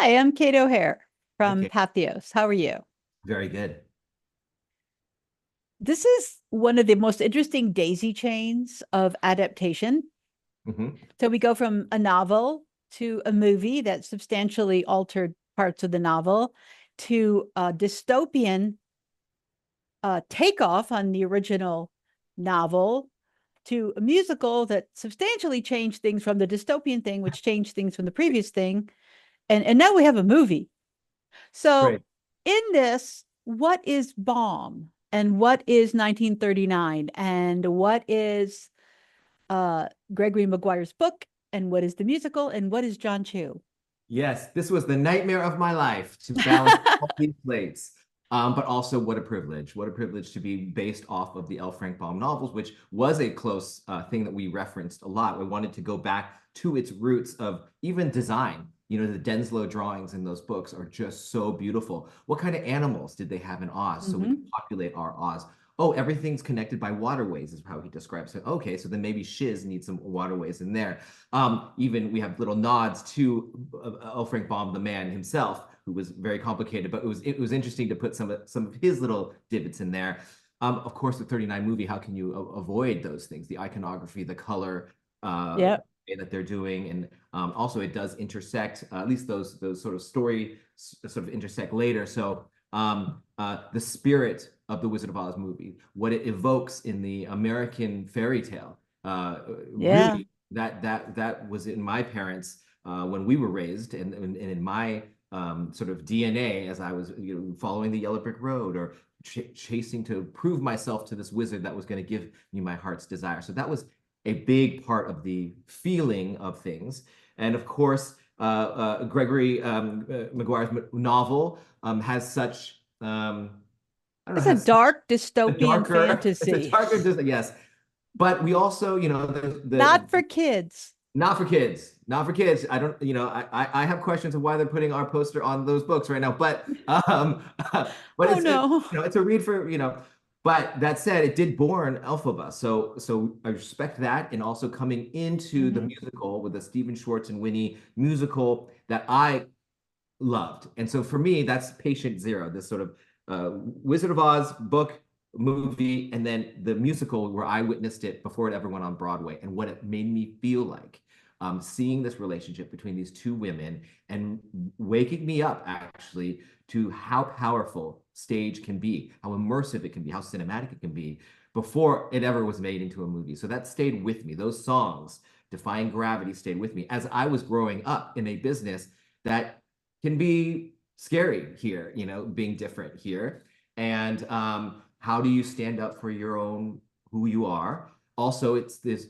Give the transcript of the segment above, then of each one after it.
Hi, I'm Kate O'Hare from Okay, Pathos. How are you? very good. This is one of the most interesting daisy chains of adaptation. Hmm. So we go from a novel to a movie that substantially altered parts of the novel to a dystopian takeoff on the original novel to a musical that substantially changed things from the dystopian thing, which changed things from the previous thing. And now we have a movie. So, Great. in this, what is Baum and what is 1939 and what is Gregory Maguire's book and what is the musical and what is John Chu? Yes, this was the nightmare of my life to balance all these plates. But also, what a privilege! What a privilege to be based off of the L. Frank Baum novels, which was a close thing that we referenced a lot. We wanted to go back to its roots of even design. You know, the Denslow drawings in those books are just so beautiful. What kind of animals did they have in Oz so we could Mhm. populate our Oz? Oh, everything's connected by waterways, is how he describes it. Okay, so then maybe Shiz needs some waterways in there. Even we have little nods to L. Frank Baum, the man himself, who was very complicated, but it was interesting to put some of his little divots in there. Of course, the 39 movie, how can you avoid those things? The iconography, the color, Yep. that they're doing, and also it does intersect. At least those sort of story sort of intersect later. So the spirit of the Wizard of Oz movie, what it evokes in the American fairy tale, Yeah. really that was in my parents when we were raised, and in my sort of DNA as I was following the Yellow Brick Road or chasing to prove myself to this wizard that was going to give me my heart's desire. So that was a big part of the feeling of things. And of course, Gregory Maguire's novel has such I don't know, It's a has such dark a dystopian darker, it's a fantasy. darker, yes. But we also, Not for kids. not for kids, not for kids. I don't, I have questions of why they're putting our poster on those books right now. But Oh it's no. it's a read for. But that said, it did born Elphaba, so I respect that, and also coming into the Mhm. musical with the Stephen Schwartz and Winnie musical that I loved. And so for me, that's patient zero, this sort of Wizard of Oz book, movie, and then the musical where I witnessed it before it ever went on Broadway and what it made me feel like. Seeing this relationship between these two women and waking me up actually to how powerful stage can be, how immersive it can be, how cinematic it can be before it ever was made into a movie. So that stayed with me. Those songs, Defying Gravity, stayed with me as I was growing up in a business that can be scary here, being different here. And how do you stand up for your own who you are? Also, it's this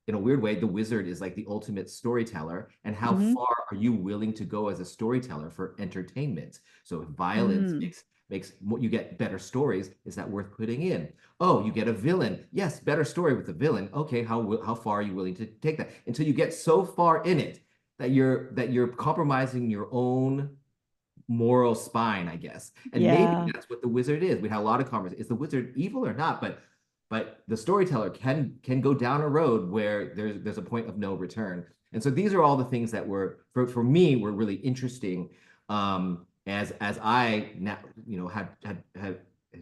in a weird way, the wizard is like the ultimate storyteller. And how Mhm. far are you willing to go as a storyteller for entertainment? So if violence Mm. makes you get better stories, is that worth putting in? Oh, you get a villain. Yes, better story with the villain. Okay, how far are you willing to take that? Until you get so far in it that you're compromising your own moral spine, I guess. And maybe Yeah. that's what the wizard is. We had a lot of conversations. Is the wizard evil or not? But the storyteller can go down a road where there's a point of no return. And so these are all the things that were for me were really interesting. As I now had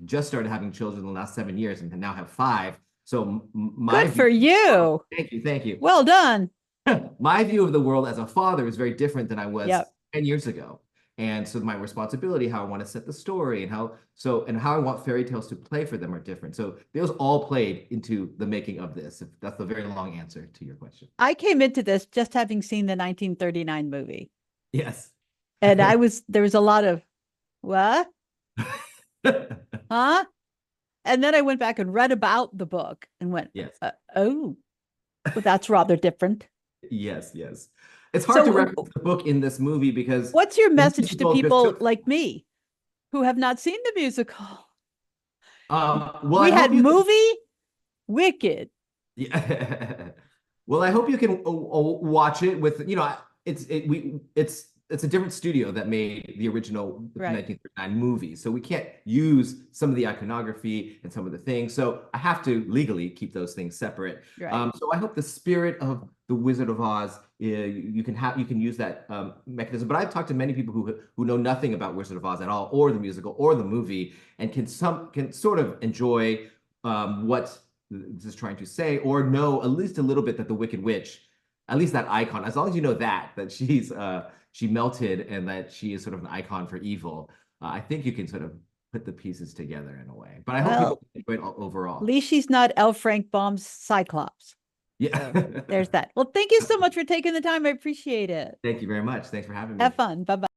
just started having children in the last 7 years and now have five. So my Good view, for you. thank you. Well done. My view of the world as a father is very different than I was Yep. 10 years ago. And so my responsibility, how I want to set the story and how I want fairy tales to play for them are different. So those all played into the making of this. If that's a very long answer to your question. I came into this just having seen the 1939 movie. Yes. And there was a lot of, what? Huh? And then I went back and read about the book and went, Yes. oh, well, that's rather different. Yes, yes. It's hard to So, reference the book in this movie because what's your the message to musical just people took. like me who have not seen the musical? Well, I We hope had you can. movie, Wicked. Yeah. Well, I hope you can watch it with, it's a different studio that made the original Right, 1939 movie. So we can't use some of the iconography and some of the things. So I have to legally keep those things separate. right. So I hope the spirit of The Wizard of Oz you can use that mechanism. But I've talked to many people who know nothing about Wizard of Oz at all, or the musical, or the movie, and can sort of enjoy what this is trying to say, or know at least a little bit that the Wicked Witch, at least that icon, as long as you know that she melted and that she is sort of an icon for evil, I think you can sort of put the pieces together in a way. But I hope people enjoy it overall. At least she's not L. Frank Baum's Cyclops. Yeah. So there's that. Well, thank you so much for taking the time. I appreciate it. Thank you very much. Thanks for having me. Have fun. Bye-bye.